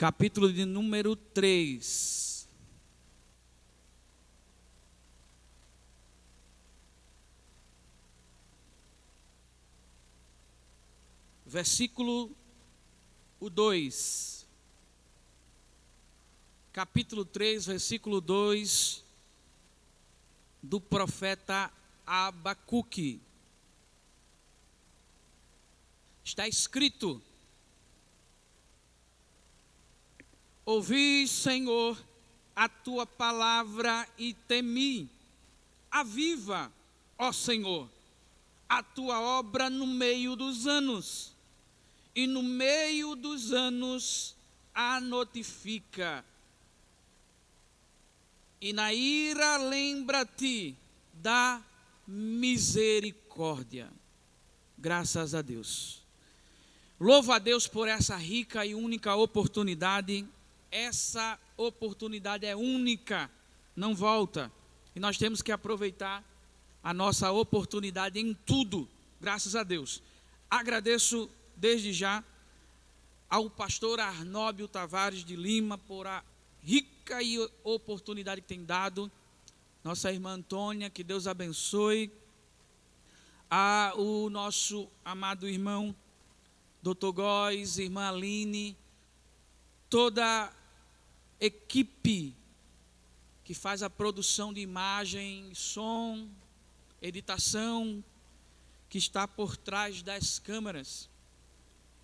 capítulo de número 3. Versículo 2. Capítulo 3, versículo 2 do profeta Abacuque. Está escrito: ouvi, Senhor, a tua palavra e temi. Aviva, ó Senhor, a tua obra no meio dos anos, e no meio dos anos a notifica. E na ira lembra-te da misericórdia. Graças a Deus. Louvo a Deus por essa rica e única oportunidade. Essa oportunidade é única, não volta. E nós temos que aproveitar a nossa oportunidade em tudo. Graças a Deus. Agradeço desde já ao pastor Arnóbio Tavares de Lima por a rica oportunidade que tem dado. Nossa irmã Antônia, que Deus abençoe. O nosso amado irmão Dr. Góes, irmã Aline, toda a equipe que faz a produção de imagem, som, editação, que está por trás das câmeras.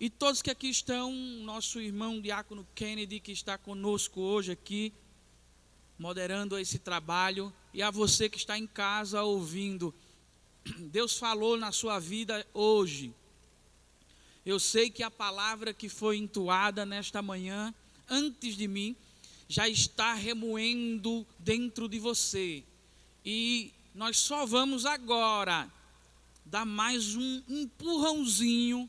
E todos que aqui estão, nosso irmão Diácono Kennedy, que está conosco hoje aqui, moderando esse trabalho, e a você que está em casa ouvindo. Deus falou na sua vida hoje. Eu sei que a palavra que foi entoada nesta manhã, antes de mim, já está remoendo dentro de você. E nós só vamos agora dar mais um empurrãozinho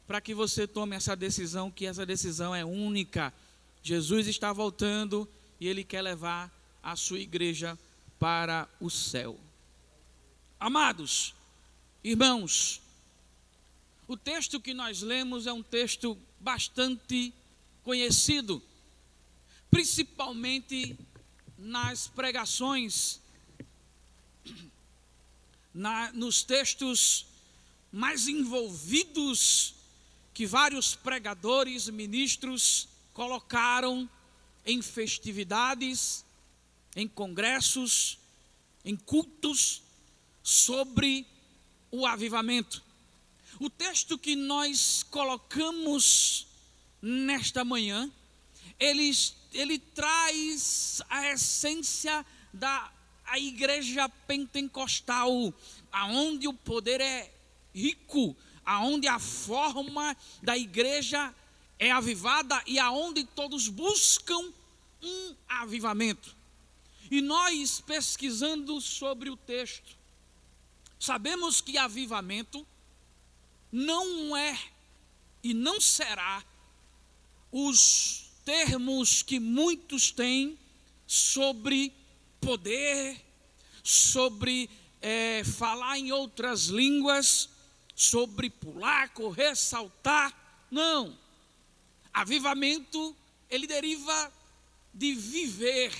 para que você tome essa decisão, que essa decisão é única. Jesus está voltando e Ele quer levar a sua igreja para o céu. Amados, irmãos, o texto que nós lemos é um texto bastante conhecido, principalmente nas pregações, nos textos mais envolvidos que vários pregadores, ministros colocaram em festividades, em congressos, em cultos sobre o avivamento. O texto que nós colocamos nesta manhã, ele traz a essência da igreja pentecostal, aonde o poder é rico, aonde a forma da igreja é avivada e aonde todos buscam um avivamento. E nós, pesquisando sobre o texto, sabemos que avivamento não é e não será os termos que muitos têm sobre poder, sobre falar em outras línguas, sobre pular, correr, saltar. Não. Avivamento, ele deriva de viver,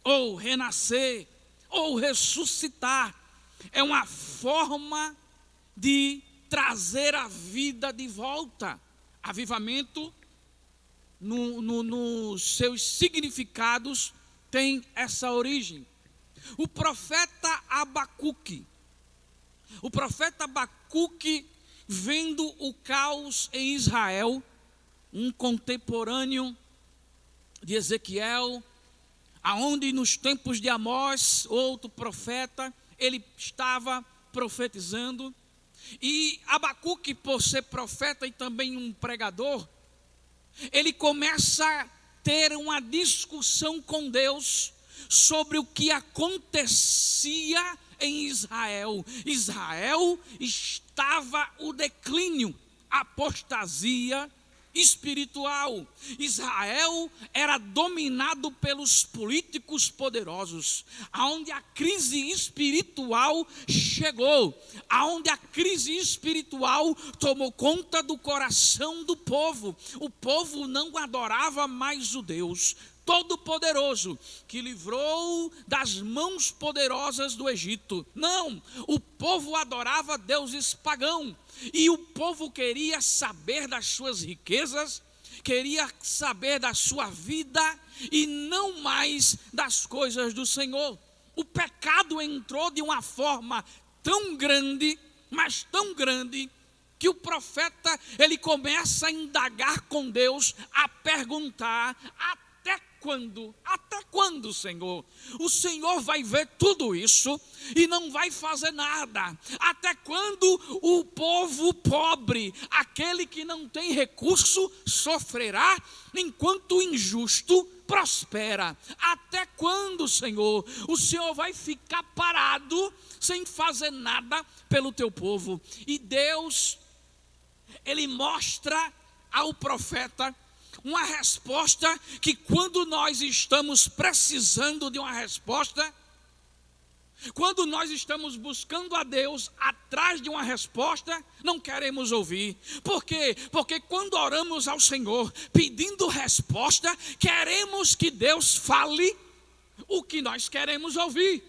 ou renascer, ou ressuscitar. É uma forma de trazer a vida de volta. Avivamento, nos seus significados, tem essa origem. O profeta Abacuque, vendo o caos em Israel, um contemporâneo de Ezequiel, aonde nos tempos de Amós, outro profeta, ele estava profetizando. E Abacuque, por ser profeta e também um pregador, ele começa a ter uma discussão com Deus sobre o que acontecia em Israel. Israel estava o declínio, a apostasia espiritual. Israel era dominado pelos políticos poderosos, aonde a crise espiritual chegou, aonde a crise espiritual tomou conta do coração do povo. O povo não adorava mais o Deus Todo-Poderoso, que livrou das mãos poderosas do Egito. Não, o povo adorava deuses pagãos. E o povo queria saber das suas riquezas, queria saber da sua vida e não mais das coisas do Senhor. O pecado entrou de uma forma tão grande, mas tão grande, que o profeta, ele começa a indagar com Deus, a perguntar: até quando, Senhor? O Senhor vai ver tudo isso e não vai fazer nada? Até quando o povo pobre, aquele que não tem recurso, sofrerá, enquanto o injusto prospera? Até quando, Senhor, o Senhor vai ficar parado, sem fazer nada pelo teu povo? E Deus, ele mostra ao profeta uma resposta que, quando nós estamos precisando de uma resposta, quando nós estamos buscando a Deus atrás de uma resposta, não queremos ouvir. Por quê? Porque quando oramos ao Senhor pedindo resposta, queremos que Deus fale o que nós queremos ouvir.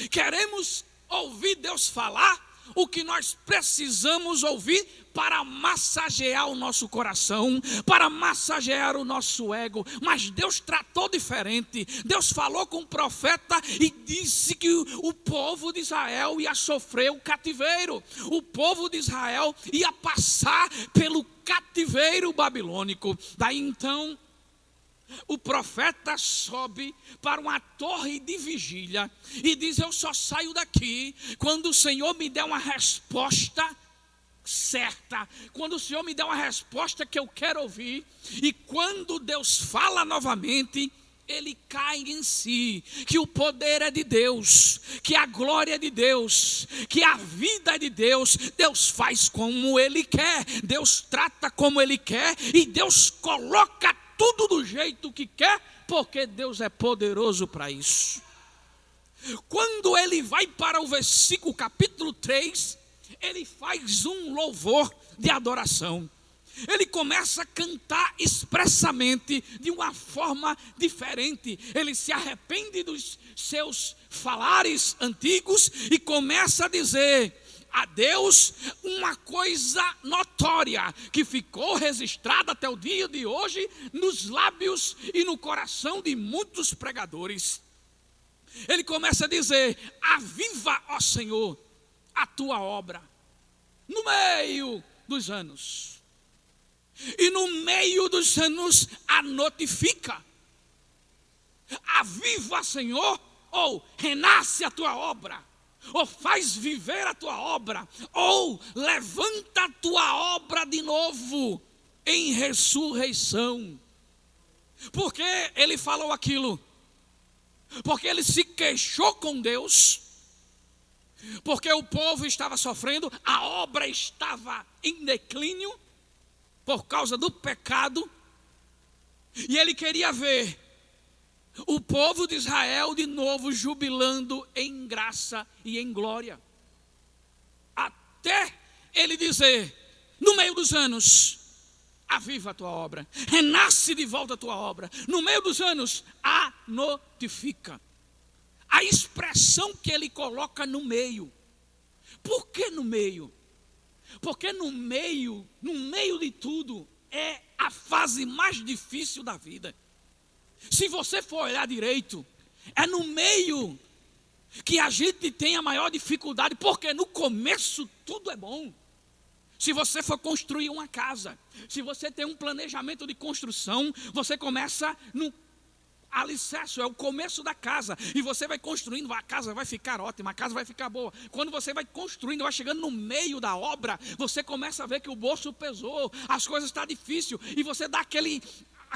Queremos ouvir Deus falar o que nós precisamos ouvir para massagear o nosso coração, para massagear o nosso ego. Mas Deus tratou diferente. Deus falou com o profeta e disse que o povo de Israel ia sofrer o cativeiro. O povo de Israel ia passar pelo cativeiro babilônico. Daí então, o profeta sobe para uma torre de vigília e diz: eu só saio daqui quando o Senhor me der uma resposta certa, quando o Senhor me der uma resposta que eu quero ouvir. E quando Deus fala novamente, ele cai em si, que o poder é de Deus, que a glória é de Deus, que a vida é de Deus. Deus faz como Ele quer, Deus trata como Ele quer, e Deus coloca tudo do jeito que quer, porque Deus é poderoso para isso. Quando ele vai para o versículo capítulo 3, ele faz um louvor de adoração. Ele começa a cantar expressamente de uma forma diferente. Ele se arrepende dos seus falares antigos e começa a dizer a Deus uma coisa notória, que ficou registrada até o dia de hoje nos lábios e no coração de muitos pregadores. Ele começa a dizer: aviva, ó Senhor, a tua obra no meio dos anos, e no meio dos anos a notifica. Aviva, Senhor, ou renasce a tua obra, ou faz viver a tua obra, ou levanta a tua obra de novo em ressurreição. Por que ele falou aquilo? Porque ele se queixou com Deus, porque o povo estava sofrendo, a obra estava em declínio por causa do pecado, e ele queria ver o povo de Israel de novo jubilando em graça e em glória. Até ele dizer, no meio dos anos, aviva a tua obra, renasce de volta a tua obra. No meio dos anos, a notifica. A expressão que ele coloca no meio. Por que no meio? Porque no meio de tudo, é a fase mais difícil da vida. Se você for olhar direito, é no meio que a gente tem a maior dificuldade, porque no começo tudo é bom. Se você for construir uma casa, se você tem um planejamento de construção, você começa no alicerce, é o começo da casa, e você vai construindo, a casa vai ficar ótima, a casa vai ficar boa. Quando você vai construindo, vai chegando no meio da obra, você começa a ver que o bolso pesou, as coisas estão difíceis, e você dá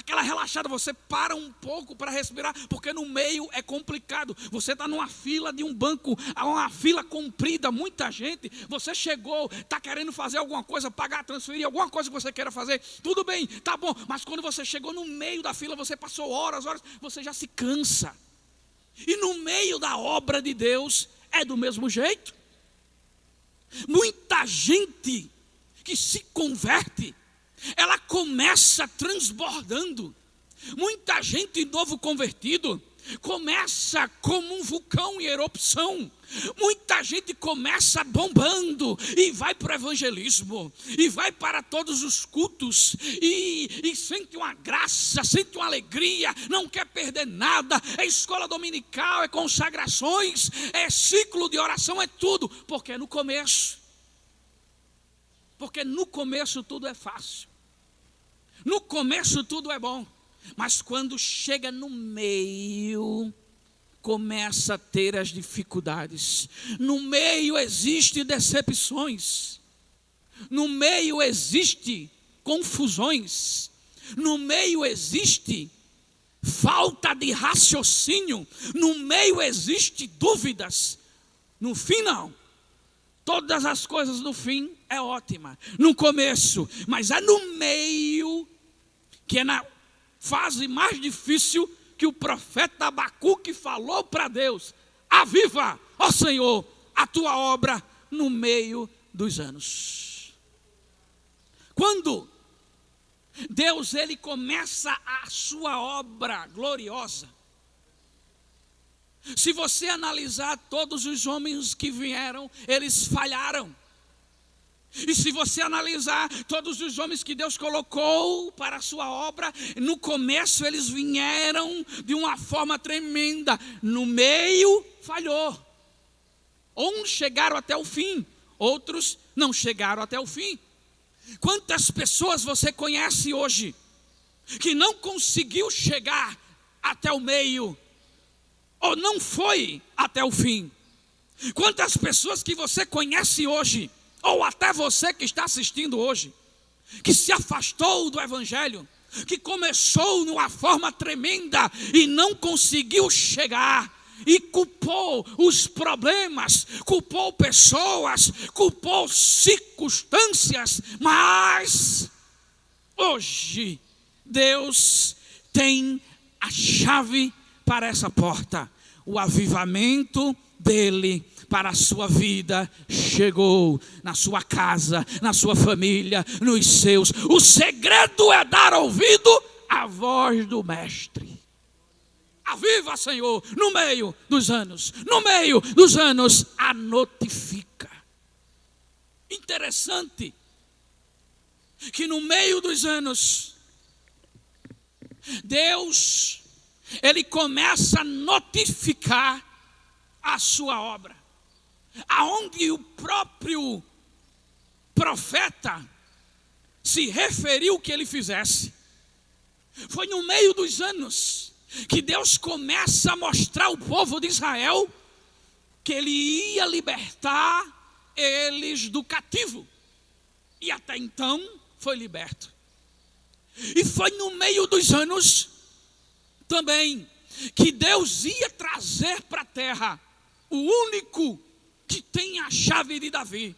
aquela relaxada, você para um pouco para respirar, porque no meio é complicado. Você está numa fila de um banco, uma fila comprida, muita gente. Você chegou, está querendo fazer alguma coisa, pagar, transferir, alguma coisa que você queira fazer, tudo bem, tá bom. Mas quando você chegou no meio da fila, você passou horas, você já se cansa. E no meio da obra de Deus é do mesmo jeito. Muita gente que se converte, ela começa transbordando. Muita gente novo convertido começa como um vulcão em erupção. Muita gente começa bombando e vai para o evangelismo, e vai para todos os cultos, e sente uma graça, sente uma alegria, não quer perder nada. É escola dominical, é consagrações, é ciclo de oração, é tudo, porque é no começo. Porque no começo tudo é fácil, no começo tudo é bom, mas quando chega no meio, começa a ter as dificuldades. No meio existem decepções, no meio existe confusões, no meio existe falta de raciocínio, no meio existe dúvidas. No fim não. Todas as coisas no fim é ótima, no começo, mas é no meio, que é na fase mais difícil, que o profeta Abacuque falou para Deus: aviva, ó Senhor, a tua obra no meio dos anos. Quando Deus ele começa a sua obra gloriosa, se você analisar todos os homens que vieram, eles falharam. E se você analisar todos os homens que Deus colocou para a sua obra, no começo eles vieram de uma forma tremenda, no meio falhou. Uns chegaram até o fim, outros não chegaram até o fim. Quantas pessoas você conhece hoje que não conseguiu chegar até o meio, ou não foi até o fim? Quantas pessoas que você conhece hoje, ou até você que está assistindo hoje, que se afastou do evangelho, que começou numa forma tremenda e não conseguiu chegar, e culpou os problemas, culpou pessoas, culpou circunstâncias, mas hoje Deus tem a chave para essa porta. O avivamento dele para a sua vida chegou na sua casa, na sua família, nos seus. O segredo é dar ouvido à voz do mestre. Aviva, Senhor, no meio dos anos. No meio dos anos, a notifica. Interessante que no meio dos anos, Deus ele começa a notificar a sua obra, aonde o próprio profeta se referiu que ele fizesse. Foi no meio dos anos que Deus começa a mostrar ao povo de Israel que ele ia libertar eles do cativo, e até então foi liberto. E foi no meio dos anos também que Deus ia trazer para a terra o único que tem a chave de Davi,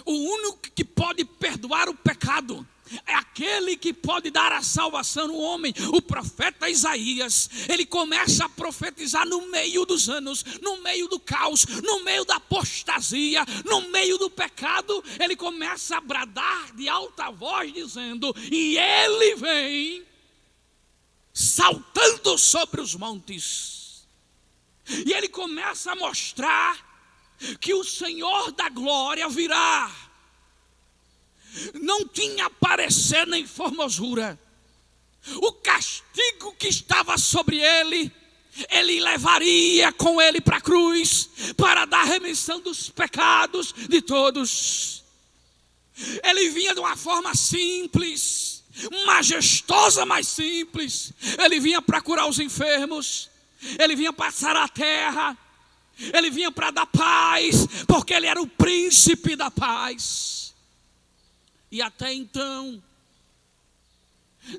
o único que pode perdoar o pecado, é aquele que pode dar a salvação no homem. O profeta Isaías, ele começa a profetizar no meio dos anos, no meio do caos, no meio da apostasia, no meio do pecado. Ele começa a bradar de alta voz dizendo: e ele vem saltando sobre os montes. E ele começa a mostrar que o Senhor da glória virá. Não tinha parecer nem formosura. O castigo que estava sobre ele, ele levaria com ele para a cruz, para dar remissão dos pecados de todos. Ele vinha de uma forma simples, majestosa, mas simples. Ele vinha para curar os enfermos, ele vinha para sarar a terra, ele vinha para dar paz, porque ele era o príncipe da paz. E até então,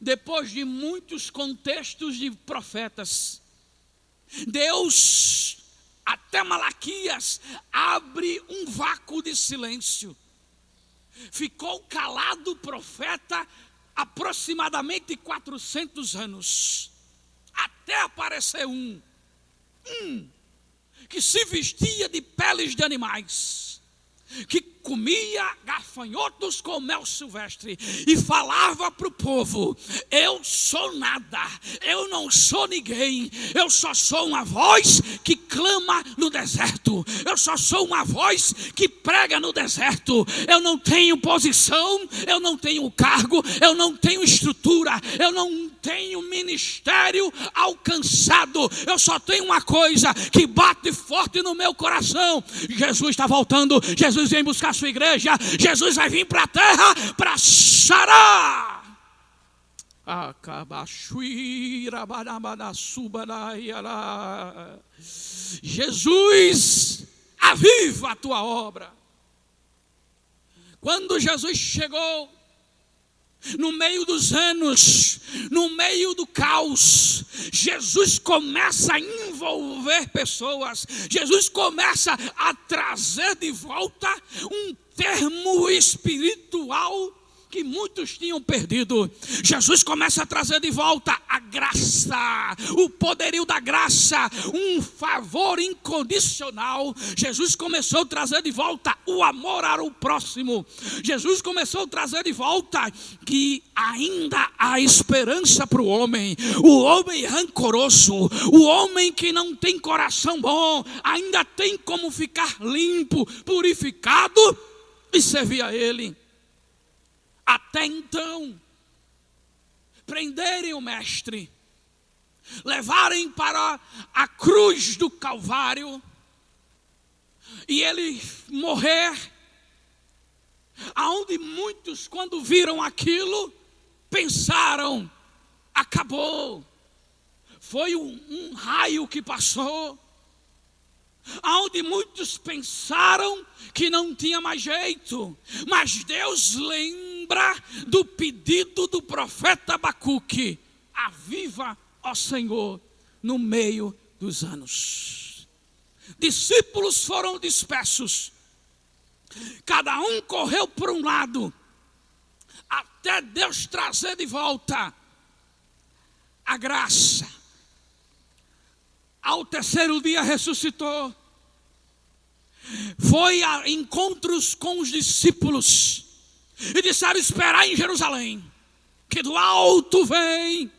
depois de muitos contextos de profetas, Deus, até Malaquias, abre um vácuo de silêncio. Ficou calado o profeta aproximadamente 400 anos, até aparecer um que se vestia de peles de animais, que comia gafanhotos com mel silvestre e falava para o povo: eu sou nada, eu não sou ninguém, eu só sou uma voz que clama no deserto, eu só sou uma voz que prega no deserto, eu não tenho posição, eu não tenho cargo, eu não tenho estrutura, eu não tenho ministério alcançado, eu só tenho uma coisa que bate forte no meu coração: Jesus está voltando, Jesus vem buscar a sua igreja, Jesus vai vir para a terra para sarar. Jesus, aviva a tua obra. Quando Jesus chegou, no meio dos anos, no meio do caos, Jesus começa a envolver pessoas, Jesus começa a trazer de volta um termo espiritual que muitos tinham perdido. Jesus começa a trazer de volta a graça, o poderio da graça, um favor incondicional. Jesus começou a trazer de volta o amor ao próximo. Jesus começou a trazer de volta que ainda há esperança para o homem rancoroso, o homem que não tem coração bom, ainda tem como ficar limpo, purificado e servir a Ele. Até então, prenderem o mestre, levarem para a cruz do Calvário e ele morrer, aonde muitos, quando viram aquilo, pensaram: acabou, foi um raio que passou. Aonde muitos pensaram que não tinha mais jeito, mas Deus lembra do pedido do profeta Abacuque: aviva, ó Senhor, no meio dos anos. Discípulos foram dispersos, cada um correu por um lado, até Deus trazer de volta a graça. Ao terceiro dia ressuscitou, foi a encontros com os discípulos e disseram: esperar em Jerusalém, que do alto vem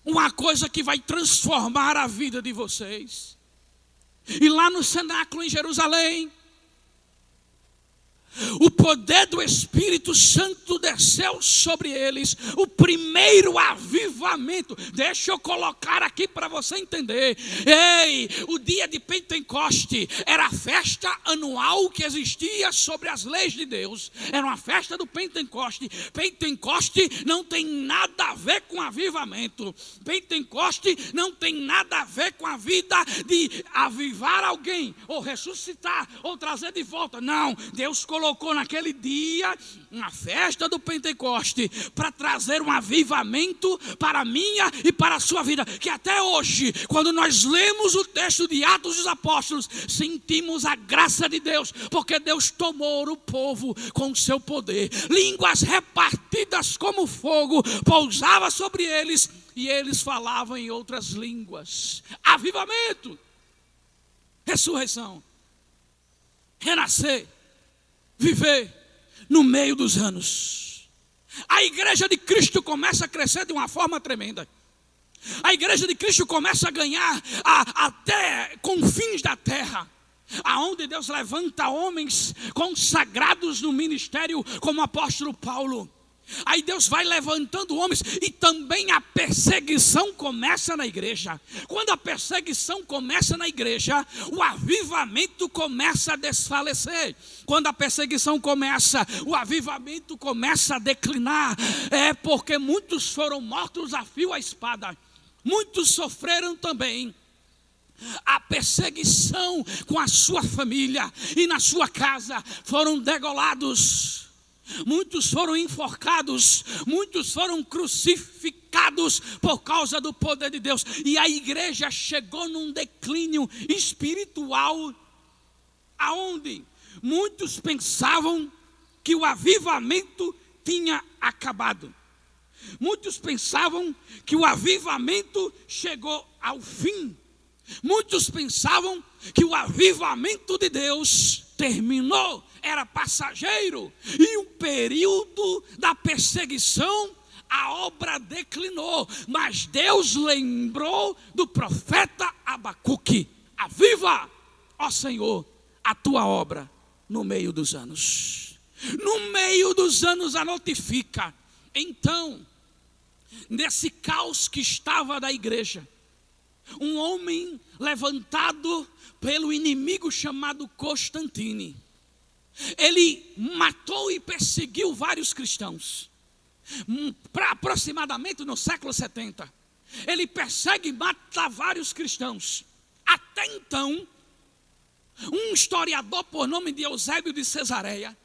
uma coisa que vai transformar a vida de vocês. E lá no cenáculo em Jerusalém, o poder do Espírito Santo desceu sobre eles, o primeiro avivamento. Deixa eu colocar aqui para você entender. O dia de Pentecoste era a festa anual que existia sobre as leis de Deus. Era uma festa do Pentecoste. Pentecoste não tem nada a ver com avivamento. Pentecoste não tem nada a ver com a vida de avivar alguém, ou ressuscitar, ou trazer de volta. Não, Deus colocou naquele dia uma festa do Pentecoste para trazer um avivamento para a minha e para a sua vida, que até hoje, quando nós lemos o texto de Atos dos Apóstolos, sentimos a graça de Deus, porque Deus tomou o povo com o seu poder. Línguas repartidas como fogo pousava sobre eles e eles falavam em outras línguas. Avivamento, ressurreição, renascer, viver no meio dos anos. A igreja de Cristo começa a crescer de uma forma tremenda. A igreja de Cristo começa a ganhar até confins da terra, aonde Deus levanta homens consagrados no ministério, como o apóstolo Paulo. Aí Deus vai levantando homens, e também a perseguição começa na igreja. Quando a perseguição começa na igreja, o avivamento começa a desfalecer. Quando a perseguição começa, o avivamento começa a declinar. É porque muitos foram mortos a fio à espada, muitos sofreram também a perseguição com a sua família e na sua casa, foram degolados. muitos foram enforcados, muitos foram crucificados por causa do poder de Deus. E a igreja chegou num declínio espiritual, aonde muitos pensavam que o avivamento tinha acabado. Muitos pensavam que o avivamento chegou ao fim. Muitos pensavam que o avivamento de Deus terminou, era passageiro. E o período da perseguição, a obra declinou. Mas Deus lembrou do profeta Abacuque: aviva, ó Senhor, a tua obra no meio dos anos. No meio dos anos a notifica. Então, nesse caos que estava da igreja, um homem levantado pelo inimigo chamado Constantine, ele matou e perseguiu vários cristãos. Para aproximadamente no século 70, ele persegue e mata vários cristãos. Até então, um historiador por nome de Eusébio de Cesareia,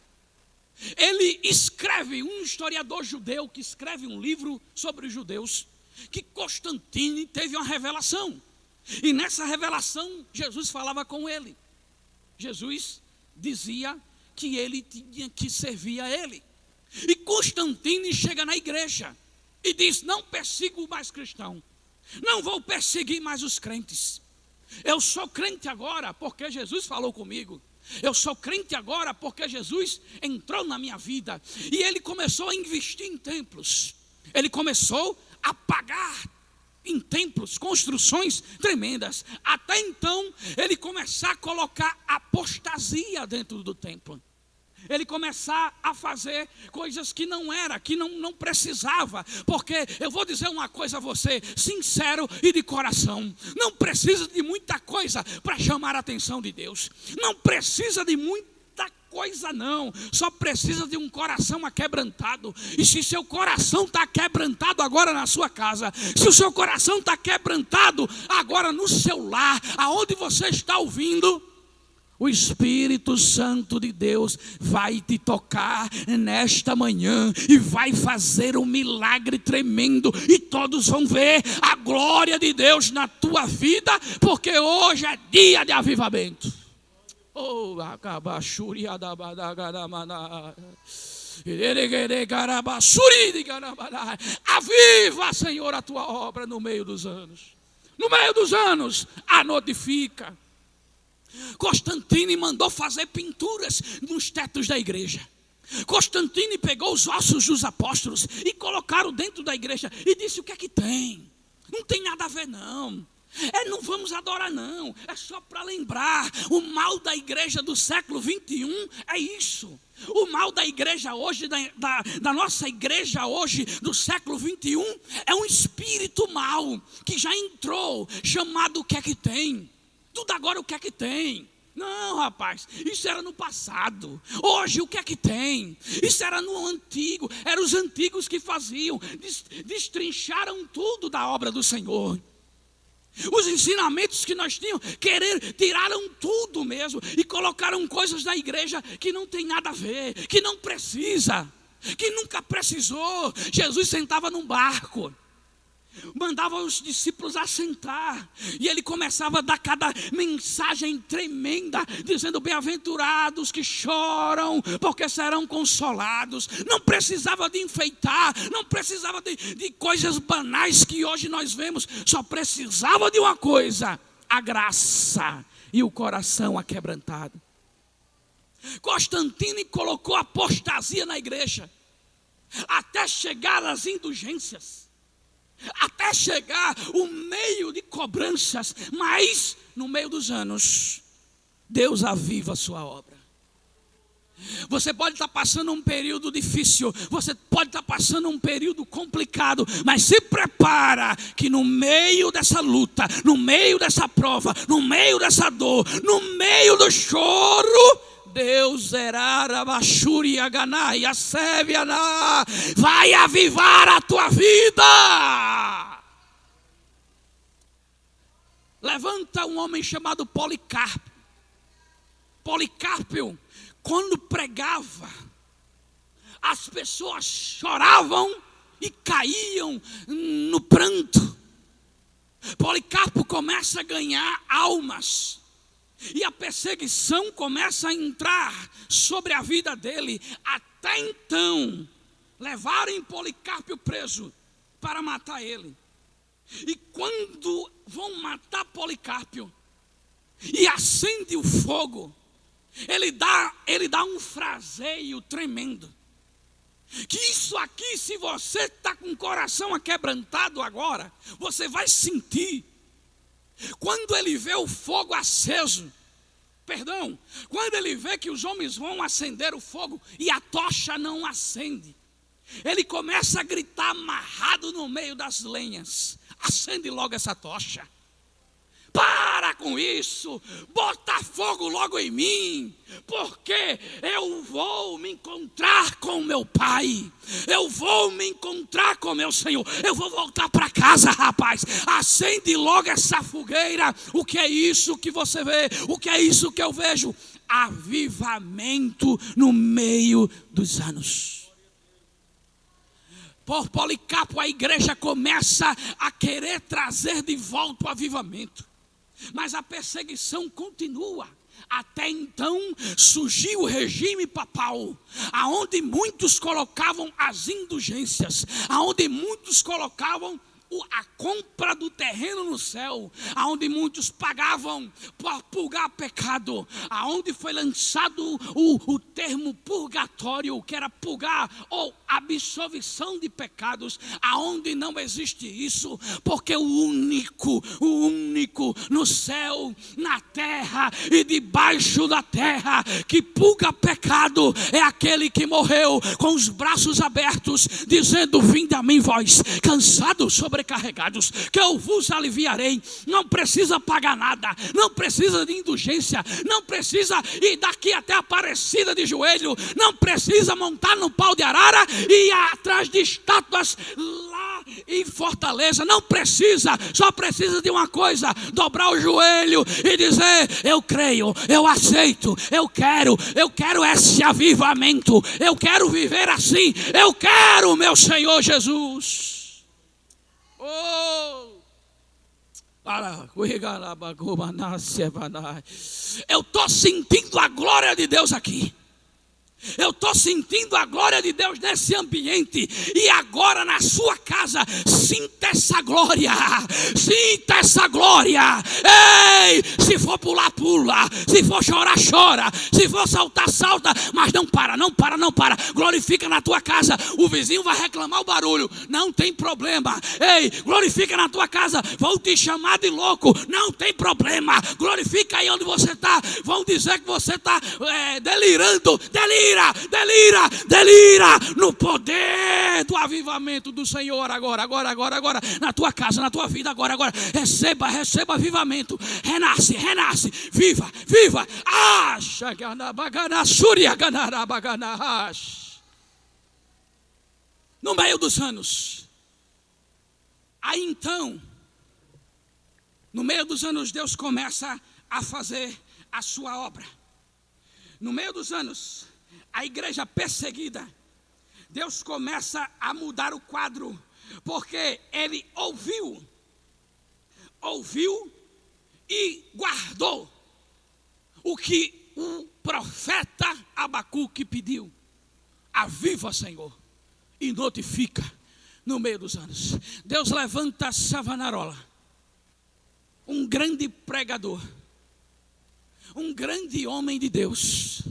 ele escreve, um historiador judeu que escreve um livro sobre os judeus, que Constantine teve uma revelação. E nessa revelação, Jesus falava com ele. Jesus dizia que ele tinha que servir a ele. E Constantine chega na igreja e diz: não persigo mais cristão, não vou perseguir mais os crentes. Eu sou crente agora porque Jesus falou comigo. Eu sou crente agora porque Jesus entrou na minha vida. E ele começou a investir em templos. Ele começou a pagar em templos, construções tremendas. Até então, ele começar a colocar apostasia dentro do templo. Ele começar a fazer coisas que não era, que não precisava. Porque eu vou dizer uma coisa a você, sincero e de coração: não precisa de muita coisa para chamar a atenção de Deus. Não precisa de muita coisa não, só precisa de um coração aquebrantado. E se seu coração está quebrantado agora na sua casa, se o seu coração está quebrantado agora no seu lar, aonde você está ouvindo, o Espírito Santo de Deus vai te tocar nesta manhã e vai fazer um milagre tremendo, e todos vão ver a glória de Deus na tua vida, porque hoje é dia de avivamento. Oh, aviva, Senhor, a tua obra no meio dos anos. No meio dos anos a notifica. Constantine mandou fazer pinturas nos tetos da igreja. Constantine pegou os ossos dos apóstolos e colocaram dentro da igreja e disse: o que é que tem? Não tem nada a ver não. Não vamos adorar não. É só para lembrar. O mal da igreja do século 21 é isso. O mal da igreja hoje, da nossa igreja hoje, do século 21, é um espírito mau que já entrou, chamado o que é que tem. Tudo agora o que é que tem? Não, rapaz, isso era no passado. Hoje o que é que tem? Isso era no antigo. Eram os antigos que faziam. Destrincharam tudo da obra do Senhor. Os ensinamentos que nós tínhamos, tiraram tudo mesmo e colocaram coisas da igreja que não tem nada a ver, que não precisa, que nunca precisou. Jesus sentava num barco, mandava os discípulos assentar, e ele começava a dar cada mensagem tremenda, dizendo: bem-aventurados que choram, porque serão consolados. Não precisava de enfeitar, não precisava de coisas banais que hoje nós vemos. Só precisava de uma coisa: a graça e o coração aquebrantado. Constantine colocou apostasia na igreja, até chegar às indulgências, até chegar o meio de cobranças. Mas no meio dos anos, Deus aviva a sua obra. Você pode estar passando um período difícil, você pode estar passando um período complicado, mas se prepara que no meio dessa luta, no meio dessa prova, no meio dessa dor, no meio do choro, Deus vai avivar a tua vida. Levanta um homem chamado Policarpo. Policarpo, quando pregava, as pessoas choravam e caíam no pranto. Policarpo começa a ganhar almas. E a perseguição começa a entrar sobre a vida dele. Até então, levaram Policarpo preso para matar ele. E quando vão matar Policarpo e acende o fogo, ele dá um fraseio tremendo. Que isso aqui, se você está com o coração aquebrantado agora, você vai sentir. Quando ele vê o fogo aceso, quando ele vê que os homens vão acender o fogo e a tocha não acende, ele começa a gritar amarrado no meio das lenhas: acende logo essa tocha. Para com isso, bota fogo logo em mim, porque eu vou me encontrar com meu Pai, eu vou me encontrar com meu Senhor, eu vou voltar para casa, rapaz. Acende logo essa fogueira. O que é isso que você vê? O que é isso que eu vejo? Avivamento no meio dos anos. Por Policarpo, a igreja começa a querer trazer de volta o avivamento. Mas a perseguição continua. Até então surgiu o regime papal, aonde muitos colocavam as indulgências, aonde muitos colocavam a compra do terreno no céu, aonde muitos pagavam para purgar pecado, aonde foi lançado o termo purgatório, que era purgar ou absolvição de pecados, aonde não existe isso, porque o único no céu, na terra e debaixo da terra que purga pecado é aquele que morreu com os braços abertos, dizendo: vinde a mim vós cansados, sobrecarregados, que eu vos aliviarei. Não precisa pagar nada, não precisa de indulgência, não precisa ir daqui até Aparecida de joelho, não precisa montar no pau de arara e ir atrás de estátuas lá em Fortaleza. Não precisa, só precisa de uma coisa: dobrar o joelho e dizer: eu creio, eu aceito, eu quero esse avivamento, eu quero viver assim, eu quero meu Senhor Jesus. Eu estou sentindo a glória de Deus aqui. Eu estou sentindo a glória de Deus nesse ambiente. E agora na sua casa, sinta essa glória. Sinta essa glória. Ei, se for pular, pula. Se for chorar, chora. Se for saltar, salta. Mas não para. Glorifica na tua casa. O vizinho vai reclamar o barulho, não tem problema. Ei, glorifica na tua casa. Vão te chamar de louco, não tem problema. Glorifica aí onde você está. Vão dizer que você está delirando. Delira no poder do avivamento do Senhor. Agora, na tua casa, na tua vida, agora, receba avivamento, renasce, viva, no meio dos anos. Aí então, no meio dos anos, Deus começa a fazer a sua obra. No meio dos anos, a igreja perseguida, Deus começa a mudar o quadro, porque ele ouviu e guardou o que o profeta Abacuque pediu: aviva, Senhor, e notifica. No meio dos anos, Deus levanta Savonarola, um grande pregador, um grande homem de Deus,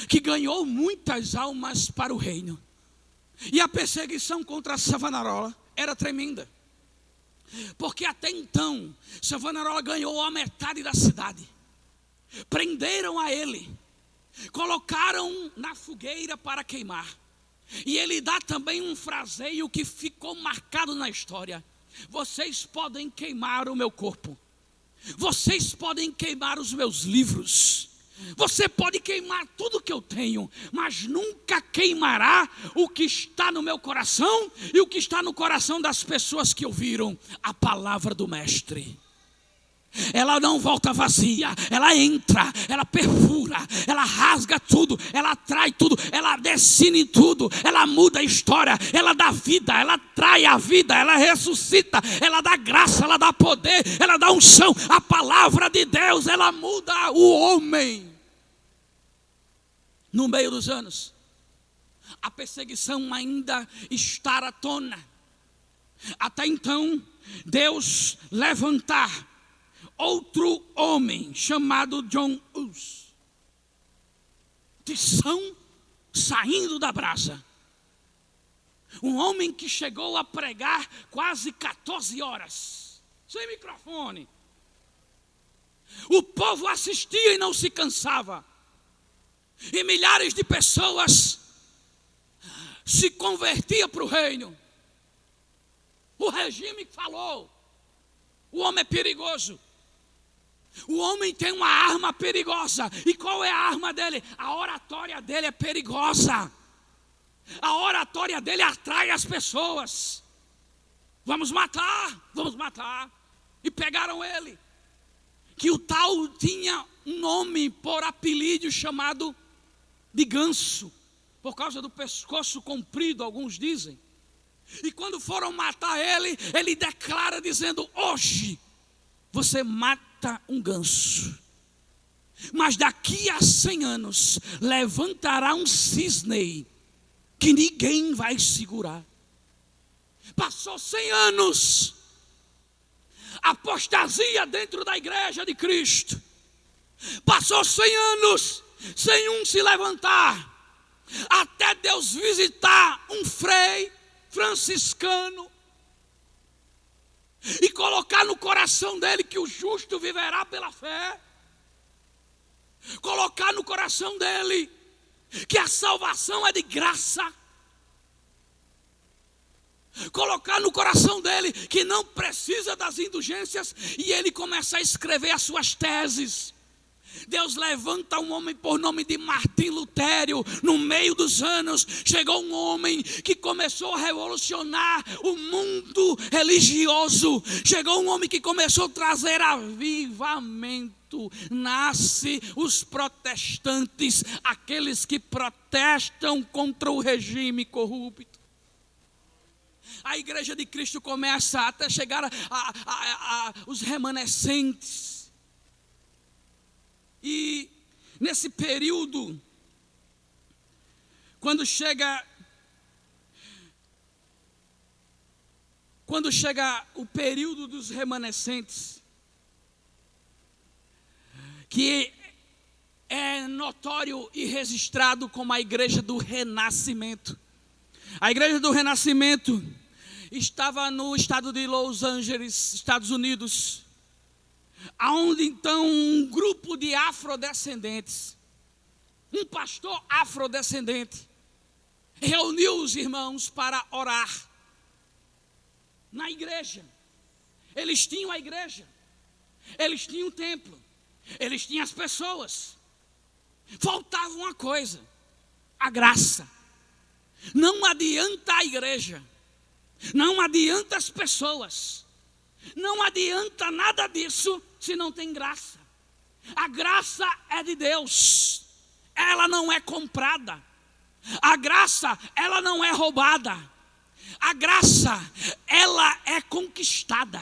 que ganhou muitas almas para o reino. E a perseguição contra Savonarola era tremenda, porque até então Savonarola ganhou a metade da cidade. Prenderam a ele, colocaram na fogueira para queimar. E ele dá também um fraseio que ficou marcado na história: vocês podem queimar o meu corpo, vocês podem queimar os meus livros, você pode queimar tudo que eu tenho, mas nunca queimará o que está no meu coração e o que está no coração das pessoas que ouviram a palavra do Mestre. ela não volta vazia, ela entra, ela perfura, ela rasga tudo, ela atrai tudo, ela decide tudo, ela muda a história, ela dá vida, ela atrai a vida, ela ressuscita, ela dá graça, ela dá poder, ela dá unção. A palavra de Deus, ela muda o homem. No meio dos anos, a perseguição ainda está à tona. Até então, Deus levantar outro homem chamado John Hus, tição saindo da brasa. Um homem que chegou a pregar quase 14 horas, sem microfone. O povo assistia e não se cansava. E milhares de pessoas se convertiam para o reino. O regime falou: o homem é perigoso. O homem tem uma arma perigosa. E qual é a arma dele? A oratória dele é perigosa. A oratória dele atrai as pessoas. Vamos matar, vamos matar. E pegaram ele. Que o tal tinha um nome por apelido chamado de ganso, por causa do pescoço comprido, alguns dizem. E quando foram matar ele, ele declara dizendo: hoje você mata um ganso, mas daqui a 100 anos levantará um cisne que ninguém vai segurar. Passou 100 anos, apostasia dentro da igreja de Cristo. Passou 100 anos sem um se levantar, até Deus visitar um frei franciscano e colocar no coração dele que o justo viverá pela fé. Colocar no coração dele que a salvação é de graça. Colocar no coração dele que não precisa das indulgências. E ele começa a escrever as suas teses. Deus levanta um homem por nome de Martim Lutero. No meio dos anos chegou um homem que começou a revolucionar o mundo religioso. Chegou um homem que começou a trazer avivamento. Nasce os protestantes, aqueles que protestam contra o regime corrupto. A igreja de Cristo começa até chegar os remanescentes. E nesse período, quando chega o período dos remanescentes, que é notório e registrado como a igreja do Renascimento. A igreja do Renascimento estava no estado de Los Angeles, Estados Unidos, aonde então um grupo de afrodescendentes, um pastor afrodescendente, reuniu os irmãos para orar na igreja. Eles tinham a igreja, eles tinham o templo, eles tinham as pessoas. Faltava uma coisa: a graça. Não adianta a igreja, não adianta as pessoas, não adianta nada disso se não tem graça. A graça é de Deus, ela não é comprada. A graça, ela não é roubada. A graça, ela é conquistada.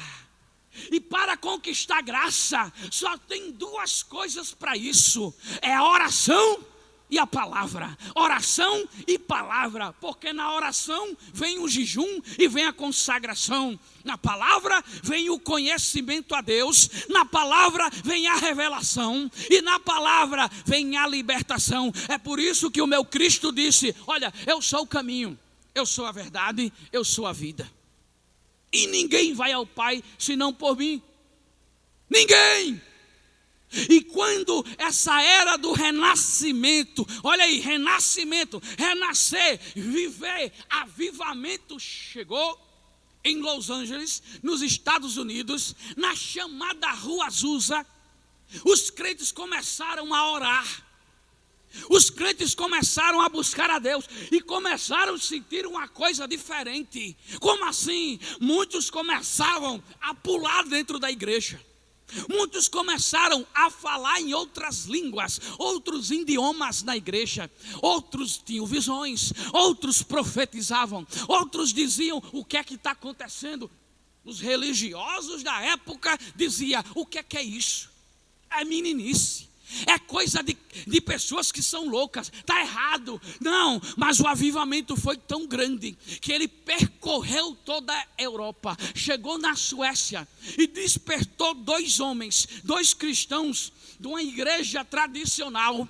E para conquistar graça, só tem duas coisas para isso: é a oração e a palavra. Oração e palavra, porque na oração vem o jejum e vem a consagração. Na palavra vem o conhecimento a Deus, na palavra vem a revelação e na palavra vem a libertação. É por isso que o meu Cristo disse: olha, eu sou o caminho, eu sou a verdade, eu sou a vida. E ninguém vai ao Pai senão por mim. Ninguém. E quando essa era do renascimento, olha aí, renascimento, renascer, viver, avivamento chegou em Los Angeles, nos Estados Unidos, na chamada Rua Azusa, os crentes começaram a orar. Os crentes começaram a buscar a Deus e começaram a sentir uma coisa diferente. Como assim? Muitos começavam a pular dentro da igreja. Muitos começaram a falar em outras línguas, outros idiomas na igreja. Outros tinham visões, outros profetizavam, outros diziam o que é que está acontecendo. Os religiosos da época diziam: o que é isso? É meninice. É coisa de pessoas que são loucas, está errado. Não, mas o avivamento foi tão grande que ele percorreu toda a Europa, chegou na Suécia e despertou 2 homens, 2 cristãos de uma igreja tradicional,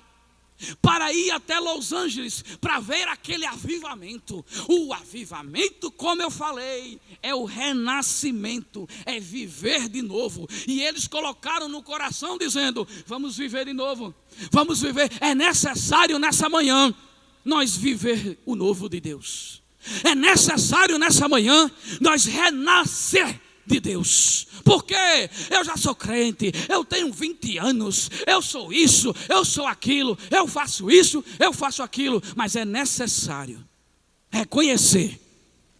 para ir até Los Angeles para ver aquele avivamento. O avivamento, como eu falei, é o renascimento, é viver de novo. E eles colocaram no coração dizendo: vamos viver de novo, vamos viver. É necessário nessa manhã nós viver o novo de Deus. É necessário nessa manhã nós renascer de Deus. Porque eu já sou crente, eu tenho 20 anos, eu sou isso, eu sou aquilo, eu faço isso, eu faço aquilo. Mas é necessário reconhecer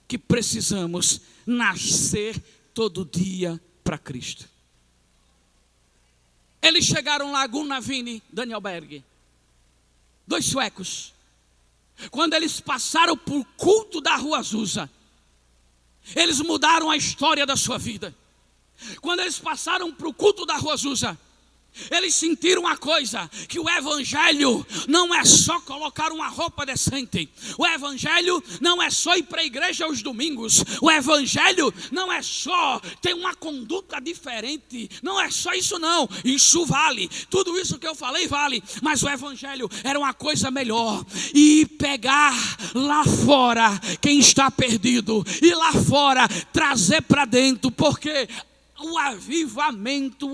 que precisamos nascer todo dia para Cristo. Eles chegaram lá, Gunnar Vini, Daniel Berg, 2 suecos. Quando eles passaram por culto da Rua Azusa, eles mudaram a história da sua vida. Quando eles passaram para o culto da Rua Azusa, eles sentiram uma coisa: que o evangelho não é só colocar uma roupa decente. O evangelho não é só ir para a igreja aos domingos. O evangelho não é só ter uma conduta diferente. Não é só isso não. Isso vale, tudo isso que eu falei vale. Mas o evangelho era uma coisa melhor. E pegar lá fora quem está perdido, e lá fora trazer para dentro. Porque o avivamento,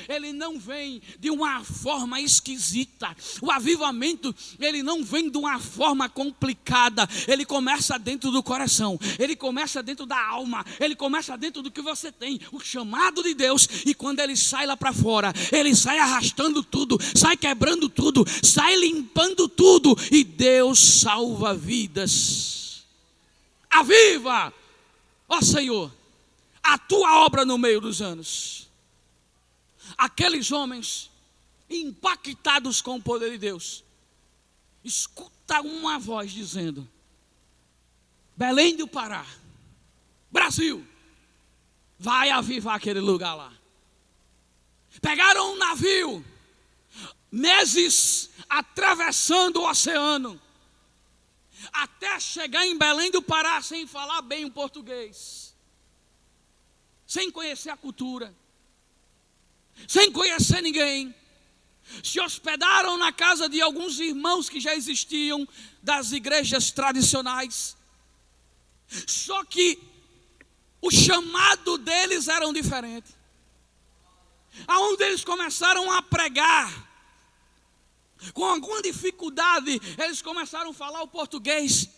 ele não vem de uma forma esquisita. O avivamento, ele não vem de uma forma complicada. Ele começa dentro do coração, ele começa dentro da alma, ele começa dentro do que você tem, o chamado de Deus. E quando ele sai lá para fora, ele sai arrastando tudo, sai quebrando tudo, sai limpando tudo. E Deus salva vidas. Aviva, ó Senhor, a tua obra no meio dos anos. Aqueles homens impactados com o poder de Deus, escuta uma voz dizendo: Belém do Pará, Brasil, vai avivar aquele lugar lá. Pegaram um navio, meses atravessando o oceano, até chegar em Belém do Pará sem falar bem o português, sem conhecer a cultura, sem conhecer ninguém. Se hospedaram na casa de alguns irmãos que já existiam das igrejas tradicionais. Só que o chamado deles era diferente. Aonde eles começaram a pregar, com alguma dificuldade, eles começaram a falar o português.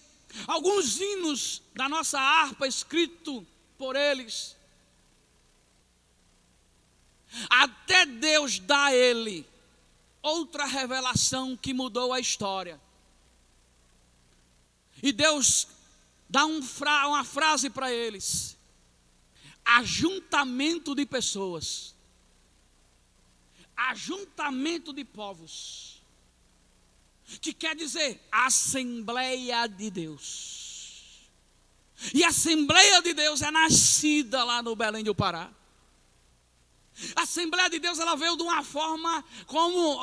Alguns hinos da nossa harpa escrito por eles. Até Deus dá a ele outra revelação que mudou a história. E Deus dá uma frase para eles: ajuntamento de pessoas, ajuntamento de povos, que quer dizer Assembleia de Deus. E a Assembleia de Deus é nascida lá no Belém do Pará. A Assembleia de Deus, ela veio de uma forma, como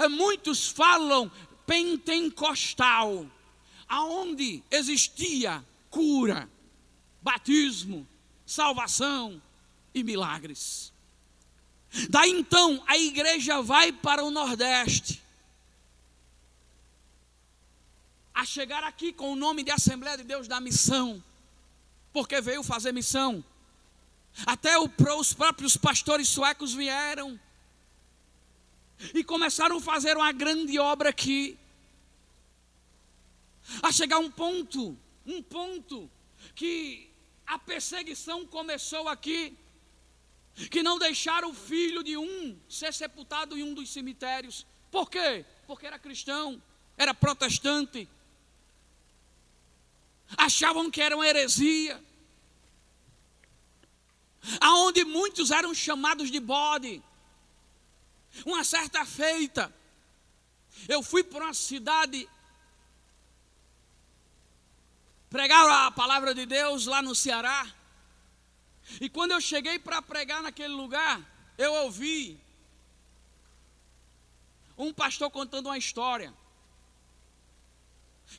muitos falam, pentecostal, aonde existia cura, batismo, salvação e milagres. Daí então a igreja vai para o Nordeste, a chegar aqui com o nome de Assembleia de Deus da Missão, porque veio fazer missão. Até os próprios pastores suecos vieram e começaram a fazer uma grande obra aqui. A chegar um ponto que a perseguição começou aqui, que não deixaram o filho de um ser sepultado em um dos cemitérios. Por quê? Porque era cristão, era protestante. Achavam que era uma heresia. Aonde aonde muitos eram chamados de bode. Uma certa feita, eu fui para uma cidade pregar a palavra de Deus lá no Ceará. E quando eu cheguei para pregar naquele lugar, eu ouvi um pastor contando uma história.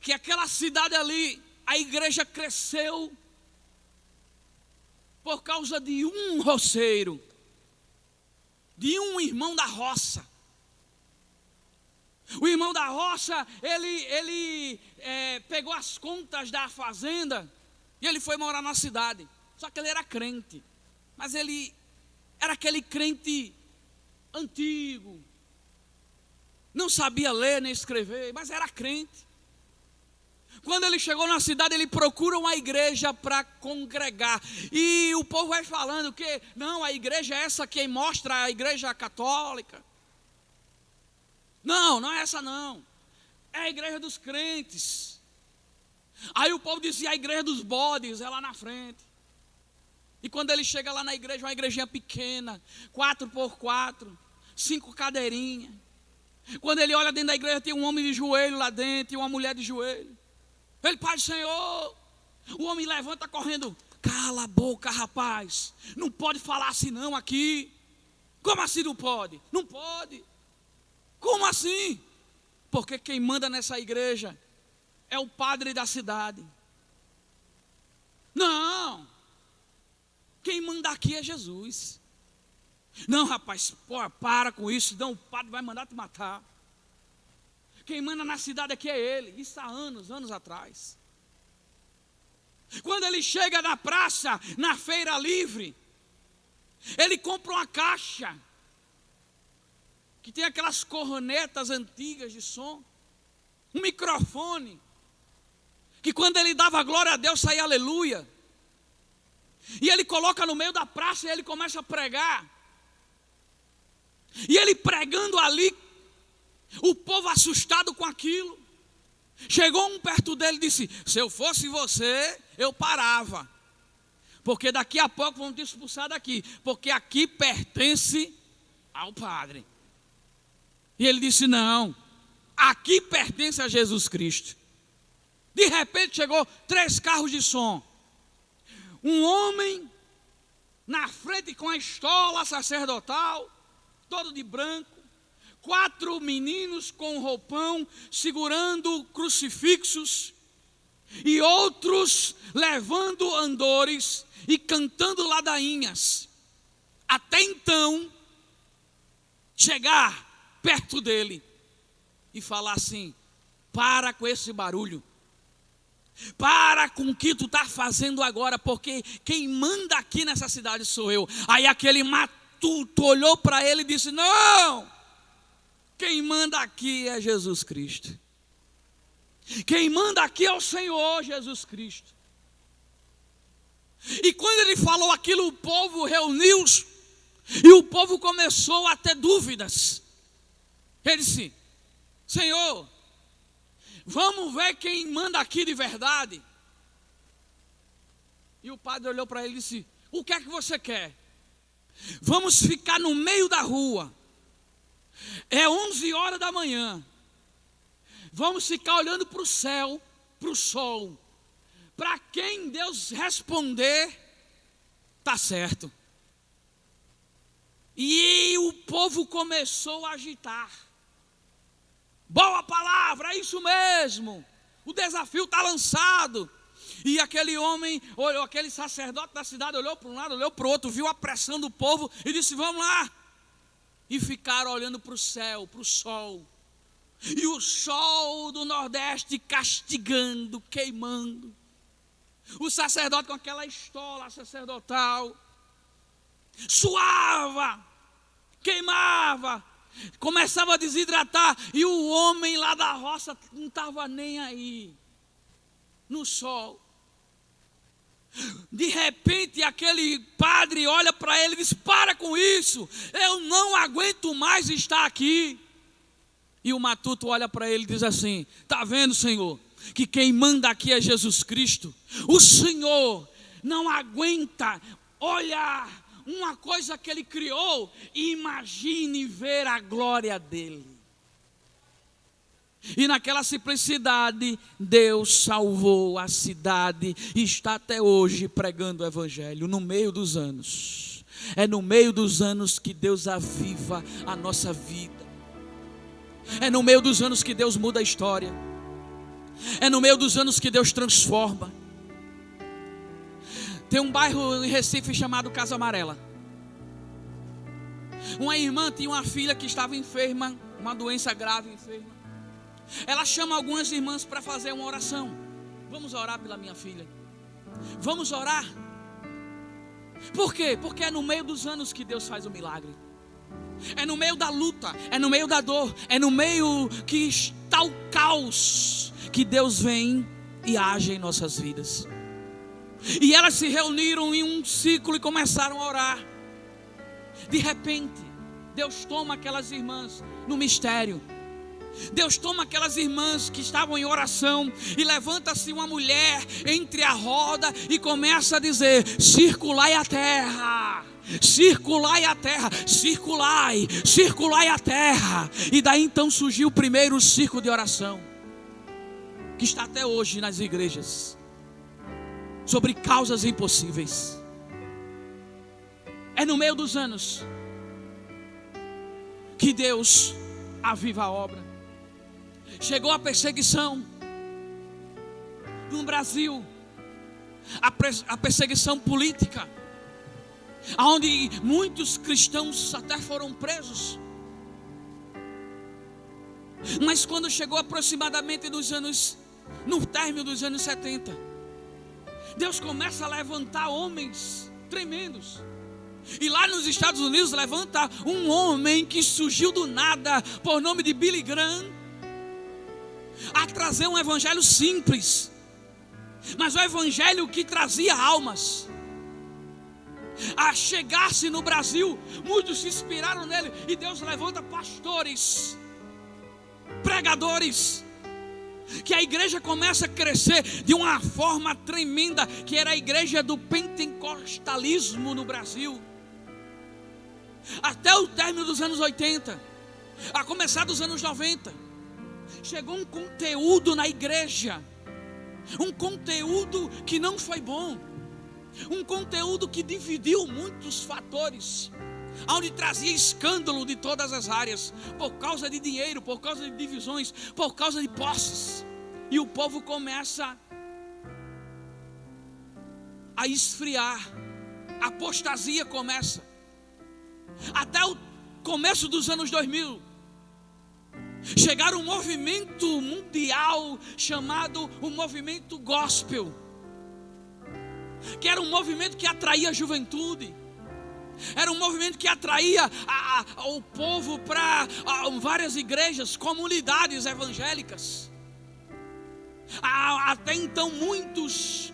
Que aquela cidade ali, a igreja cresceu por causa de um roceiro, de um irmão da roça. O irmão da roça, ele pegou as contas da fazenda e ele foi morar na cidade. Só que ele era crente, mas ele era aquele crente antigo, não sabia ler nem escrever, mas era crente. Quando ele chegou na cidade, ele procura uma igreja para congregar. E o povo vai falando que, não, a igreja é essa que mostra a igreja católica. Não, não é essa não. É a igreja dos crentes. Aí o povo dizia, a igreja dos bodes é lá na frente. E quando ele chega lá na igreja, uma igrejinha pequena, 4x4, 5 cadeirinhas. Quando ele olha dentro da igreja, tem um homem de joelho lá dentro e uma mulher de joelho. Ele, Pai do Senhor, o homem levanta correndo, cala a boca, rapaz, não pode falar assim não aqui. Como assim não pode? Não pode. Como assim? Porque quem manda nessa igreja é o padre da cidade. Não, quem manda aqui é Jesus. Não, rapaz, pô, para com isso, senão o padre vai mandar te matar. Quem manda na cidade aqui é ele. Isso há anos atrás. Quando ele chega na praça, na feira livre, ele compra uma caixa que tem aquelas cornetas antigas de som, um microfone, que quando ele dava glória a Deus, saía aleluia. E ele coloca no meio da praça e ele começa a pregar. E ele pregando ali, o povo assustado com aquilo. Chegou um perto dele e disse, se eu fosse você, eu parava. Porque daqui a pouco vão te expulsar daqui. Porque aqui pertence ao Padre. E ele disse, não, aqui pertence a Jesus Cristo. De repente chegou 3 carros de som. Um homem na frente com a estola sacerdotal, todo de branco. 4 meninos com roupão, segurando crucifixos, e outros levando andores e cantando ladainhas. Até então, chegar perto dele e falar assim, para com esse barulho, para com o que tu está fazendo agora, porque quem manda aqui nessa cidade sou eu. Aí aquele matuto olhou para ele e disse, não, quem manda aqui é Jesus Cristo. Quem manda aqui é o Senhor Jesus Cristo. E quando ele falou aquilo, o povo reuniu-se e o povo começou a ter dúvidas. Ele disse, Senhor, vamos ver quem manda aqui de verdade. E o padre olhou para ele e disse, o que é que você quer? Vamos ficar no meio da rua. É 11 horas da manhã. Vamos ficar olhando para o céu, para o sol. Para quem Deus responder, está certo. E o povo começou a agitar. Boa palavra, é isso mesmo. O desafio está lançado. E aquele homem, olhou, aquele sacerdote da cidade olhou para um lado, olhou para o outro, viu a pressão do povo e disse, vamos lá. E ficaram olhando para o céu, para o sol. E o sol do Nordeste castigando, queimando. O sacerdote com aquela estola sacerdotal. Suava, queimava, começava a desidratar. E o homem lá da roça não estava nem aí. No sol. De repente aquele padre olha para ele e diz, para com isso, eu não aguento mais estar aqui. E o matuto olha para ele e diz assim, está vendo, Senhor, que quem manda aqui é Jesus Cristo. O Senhor não aguenta olhar uma coisa que Ele criou, imagine ver a glória dEle. E naquela simplicidade, Deus salvou a cidade e está até hoje pregando o Evangelho no meio dos anos. É no meio dos anos que Deus aviva a nossa vida. É no meio dos anos que Deus muda a história. É no meio dos anos que Deus transforma. Tem um bairro em Recife chamado Casa Amarela. Uma irmã tinha uma filha que estava enferma, uma doença grave, enferma. Ela chama algumas irmãs para fazer uma oração. Vamos orar pela minha filha. Vamos orar. Por quê? Porque é no meio dos anos que Deus faz o milagre. É no meio da luta, é no meio da dor, é no meio que está o caos que Deus vem e age em nossas vidas. E elas se reuniram em um ciclo e começaram a orar. De repente, Deus toma aquelas irmãs no mistério. Deus toma aquelas irmãs que estavam em oração e levanta-se uma mulher entre a roda e começa a dizer: circulai a terra, circulai a terra, circulai, circulai a terra. E daí então surgiu o primeiro círculo de oração, que está até hoje nas igrejas, sobre causas impossíveis. É no meio dos anos que Deus aviva a obra. Chegou a perseguição no Brasil, a perseguição política, onde muitos cristãos até foram presos. Mas quando chegou aproximadamente no término dos anos 70, Deus começa a levantar homens tremendos. E lá nos Estados Unidos levanta um homem que surgiu do nada, por nome de Billy Graham, a trazer um evangelho simples, mas o evangelho que trazia almas. A chegar-se no Brasil, muitos se inspiraram nele, e Deus levanta pastores, pregadores, que a igreja começa a crescer de uma forma tremenda, que era a igreja do pentecostalismo no Brasil. Até o término dos anos 80, a começar dos anos 90, chegou um conteúdo na igreja, um conteúdo que não foi bom, um conteúdo que dividiu muitos fatores, onde trazia escândalo de todas as áreas, por causa de dinheiro, por causa de divisões, por causa de posses. E o povo começa a esfriar, a apostasia começa. Até o começo dos anos 2000, chegaram um movimento mundial chamado o movimento gospel, que era um movimento que atraía a juventude, era um movimento que atraía o povo para várias igrejas, comunidades evangélicas. Até então muitos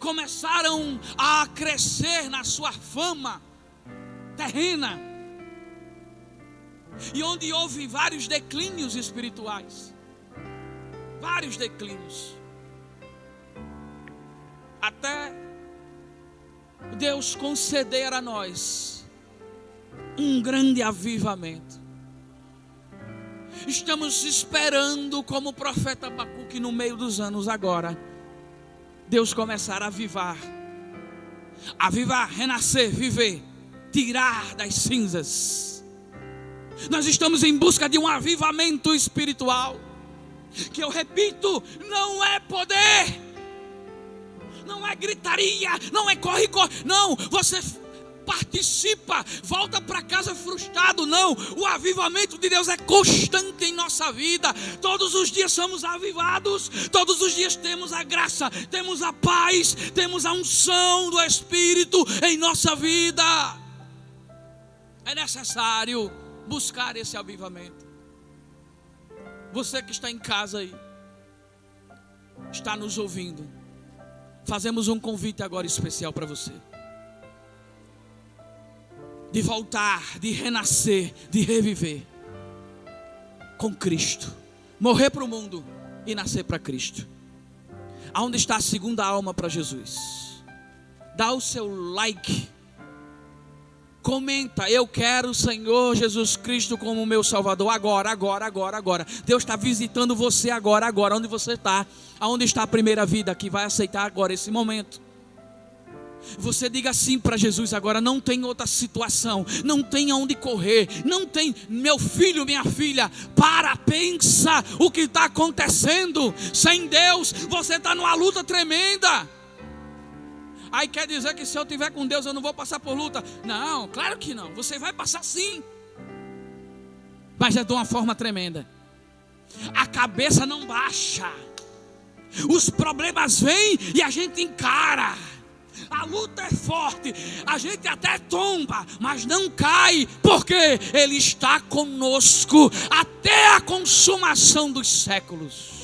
começaram a crescer na sua fama terrena, e onde houve vários declínios espirituais, vários declínios, até Deus conceder a nós um grande avivamento. Estamos esperando, como o profeta Abacuque, no meio dos anos agora, Deus começar a avivar, renascer, viver, tirar das cinzas. Nós estamos em busca de um avivamento espiritual, que eu repito, não é poder, não é gritaria, não é corre, não, você participa, volta para casa frustrado, não. O avivamento de Deus é constante em nossa vida, todos os dias somos avivados, todos os dias temos a graça, temos a paz, temos a unção do Espírito em nossa vida. É necessário buscar esse avivamento. Você que está em casa aí, está nos ouvindo, fazemos um convite agora especial para você, de voltar, de renascer, de reviver com Cristo, morrer para o mundo e nascer para Cristo. Aonde está a segunda alma para Jesus? Dá o seu like comenta: eu quero o Senhor Jesus Cristo como meu Salvador, agora. Deus está visitando você agora, onde você está. Aonde está a primeira vida que vai aceitar agora esse momento? Você diga sim para Jesus agora. Não tem outra situação, não tem aonde correr, não tem. Meu filho, minha filha, pensa o que está acontecendo. Sem Deus você está numa luta tremenda. Aí quer dizer que se eu estiver com Deus eu não vou passar por luta? Não, claro que não. Você vai passar sim, mas é de uma forma tremenda. A cabeça não baixa. Os problemas vêm e a gente encara. A luta é forte, a gente até tomba, mas não cai, porque Ele está conosco até a consumação dos séculos.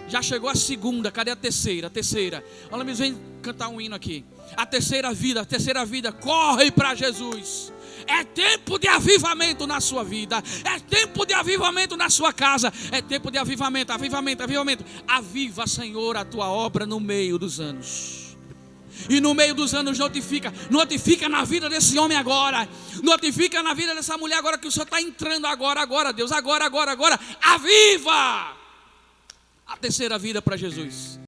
Já chegou a segunda, cadê a terceira? Olha, me vem cantar um hino aqui. A terceira vida, corre para Jesus. É tempo de avivamento na sua vida, é tempo de avivamento na sua casa, é tempo de avivamento. Aviva, Senhor, a tua obra no meio dos anos. E no meio dos anos notifica na vida desse homem agora, notifica na vida dessa mulher agora, que o Senhor está entrando agora, Deus, agora, aviva a terceira vida para Jesus.